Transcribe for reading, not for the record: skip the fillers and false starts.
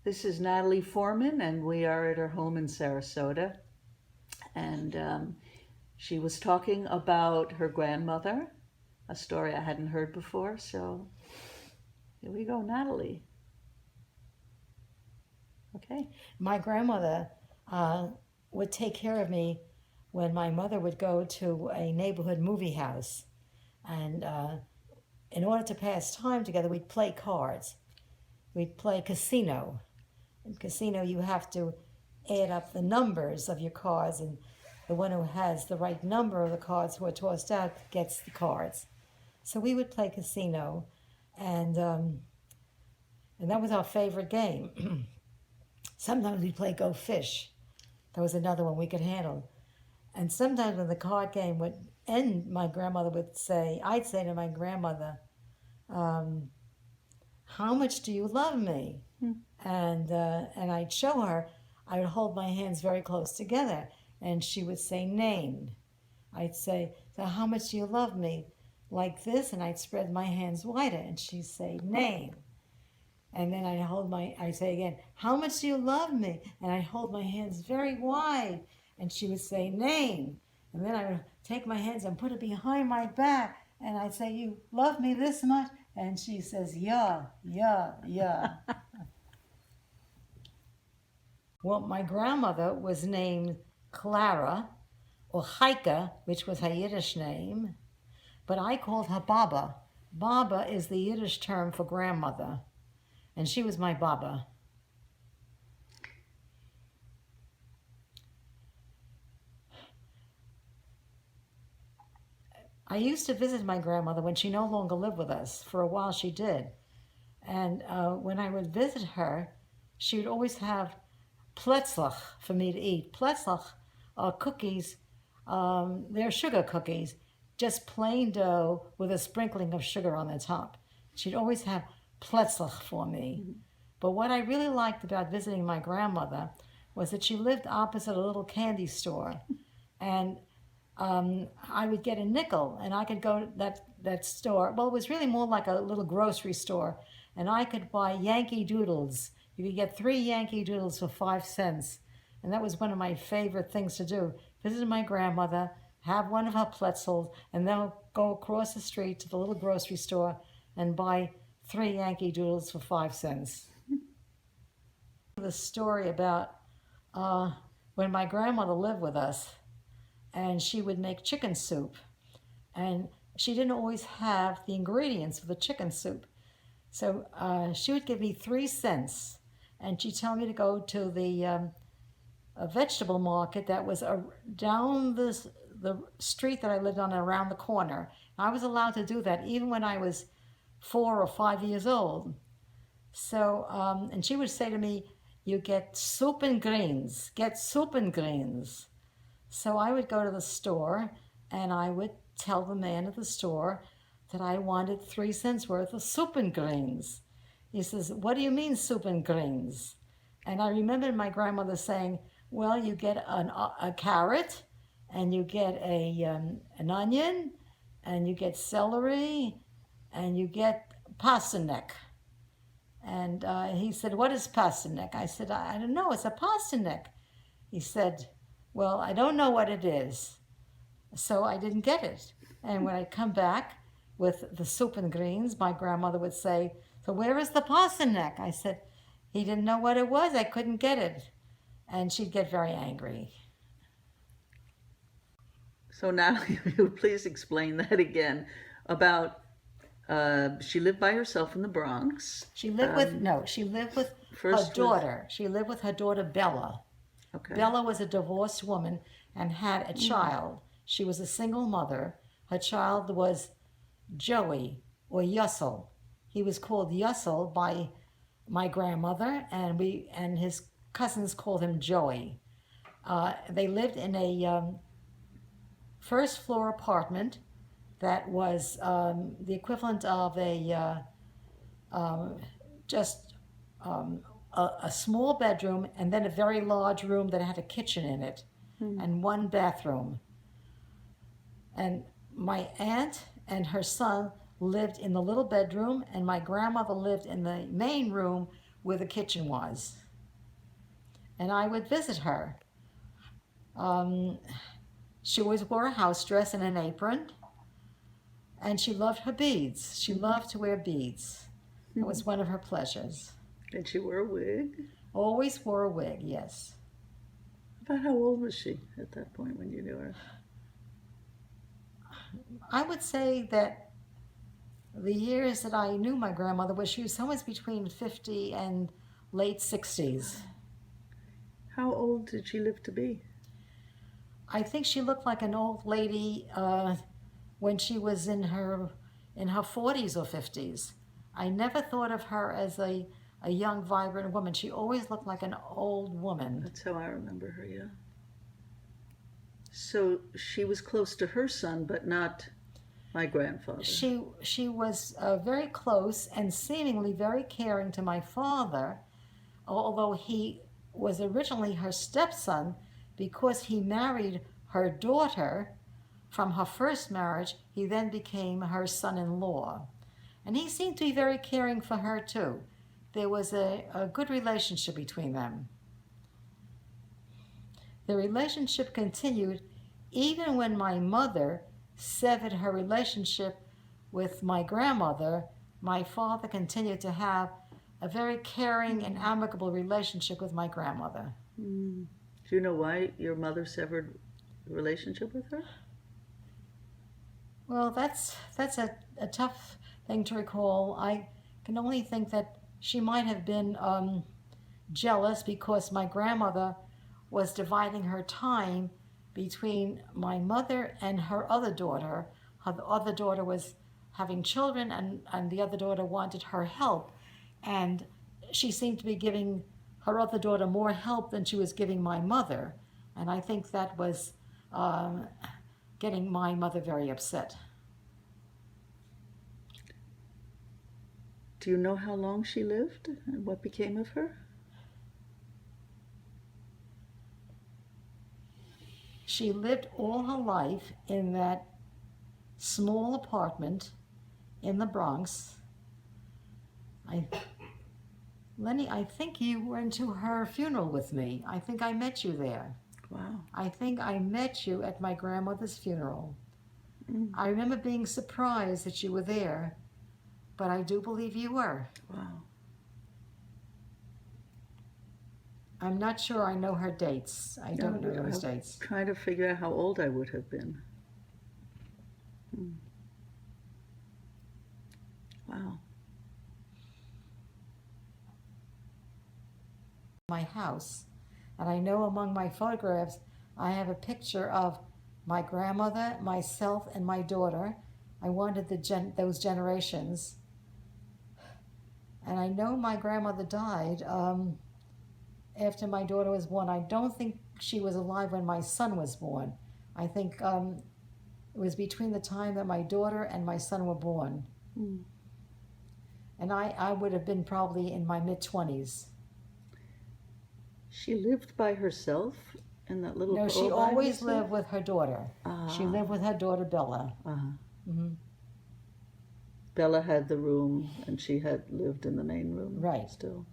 This is Natalie Forman, and we are at her home in Sarasota. And she was talking about her grandmother, a story I hadn't heard before. So here we go, Natalie. Okay. My grandmother would take care of me when my mother would go to a neighborhood movie house. And in order to pass time together, we'd play cards. We'd play casino. In casino, you have to add up the numbers of your cards, and the one who has the right number of the cards who are tossed out gets the cards. So we would play casino, and that was our favorite game. Sometimes we'd play Go Fish. That was another one we could handle. And sometimes when the card game would end, my grandmother would say, I'd say to my grandmother, how much do you love me? And I'd show her, I would hold my hands very close together, and she would say, name. I'd say, so how much do you love me? Like this, and I'd spread my hands wider, and she'd say, name. And then I'd say again, how much do you love me? And I'd hold my hands very wide, and she would say, name. And then I would take my hands and put it behind my back, and I'd say, you love me this much? And she says, yeah, yeah, yeah. Well, my grandmother was named Clara, or Chaika, which was her Yiddish name, but I called her Baba. Baba is the Yiddish term for grandmother, and she was my Baba. I used to visit my grandmother when she no longer lived with us. For a while she did. And when I would visit her, she would always have pletzlach for me to eat. Pletzlach are cookies, they're sugar cookies, just plain dough with a sprinkling of sugar on the top. She'd always have pletzlach for me. But what I really liked about visiting my grandmother was that she lived opposite a little candy store. And I would get a nickel, and I could go to that store. Well, it was really more like a little grocery store, and I could buy Yankee Doodles. You could get 3 Yankee Doodles for 5 cents, and that was one of my favorite things to do. Visit my grandmother, have one of her pretzels, and then go across the street to the little grocery store and buy 3 Yankee Doodles for 5 cents. The story about when my grandmother lived with us, and she would make chicken soup, and she didn't always have the ingredients for the chicken soup. So she would give me 3 cents, and she'd tell me to go to the a vegetable market that was down the street that I lived on, around the corner. I was allowed to do that even when I was 4 or 5 years old. So, and she would say to me, you get soup and greens, get soup and greens. So I would go to the store, and I would tell the man at the store that I wanted 3 cents worth of soup and greens. He says, what do you mean soup and greens? And I remember my grandmother saying, well, you get a carrot, and you get an onion, and you get celery, and you get parsnip. And he said, what is parsnip? I said, I don't know, it's a parsnip. He said, well, I don't know what it is. So I didn't get it. And when I come back with the soup and greens, my grandmother would say, so where is the parsnip? I said, he didn't know what it was. I couldn't get it. And she'd get very angry. So Natalie, will you please explain that again about she lived by herself in the Bronx. She lived with her daughter. She lived with her daughter Bella. Okay. Bella was a divorced woman and had a child. She was a single mother. Her child was Joey, or Yussel. He was called Yussel by my grandmother, and his cousins called him Joey. They lived in a first floor apartment that was the equivalent of a small bedroom, and then a very large room that had a kitchen in it, and 1 bathroom. And my aunt and her son lived in the little bedroom, and my grandmother lived in the main room where the kitchen was. And I would visit her. She always wore a house dress and an apron, and she loved her beads. She loved to wear beads. It was one of her pleasures. Did she wear a wig? Always wore a wig, yes. About how old was she at that point when you knew her? I would say that the years that I knew my grandmother was she was somewhere between 50 and late 60s. How old did she live to be? I think she looked like an old lady when she was in her 40s or 50s. I never thought of her as a young, vibrant woman. She always looked like an old woman. That's how I remember her, yeah. So she was close to her son, but not my grandfather. She was very close and seemingly very caring to my father, although he was originally her stepson because he married her daughter from her first marriage. He then became her son-in-law. And he seemed to be very caring for her too. There was a good relationship between them. The relationship continued even when my mother severed her relationship with my grandmother. My father continued to have a very caring and amicable relationship with my grandmother. Do you know why your mother severed the relationship with her? Well, that's a tough thing to recall. I can only think that she might have been jealous because my grandmother was dividing her time between my mother and her other daughter. Her other daughter was having children, and the other daughter wanted her help. And she seemed to be giving her other daughter more help than she was giving my mother. And I think that was getting my mother very upset. Do you know how long she lived and what became of her? She lived all her life in that small apartment in the Bronx. Leni, I think you went to her funeral with me. I think I met you there. Wow. I think I met you at my grandmother's funeral. I remember being surprised that you were there, but I do believe you were. Wow. I'm not sure I know her dates. I don't know those I'm dates. trying to figure out how old I would have been. Wow. My house, and I know among my photographs I have a picture of my grandmother, myself, and my daughter. I wanted those generations, and I know my grandmother died after my daughter was born. I don't think she was alive when my son was born. I think it was between the time that my daughter and my son were born. And I would have been probably in my mid-20s. She lived by herself in that little... No, she always lived with her daughter. She lived with her daughter, Bella. Bella had the room, and she had lived in the main room. Right. Still.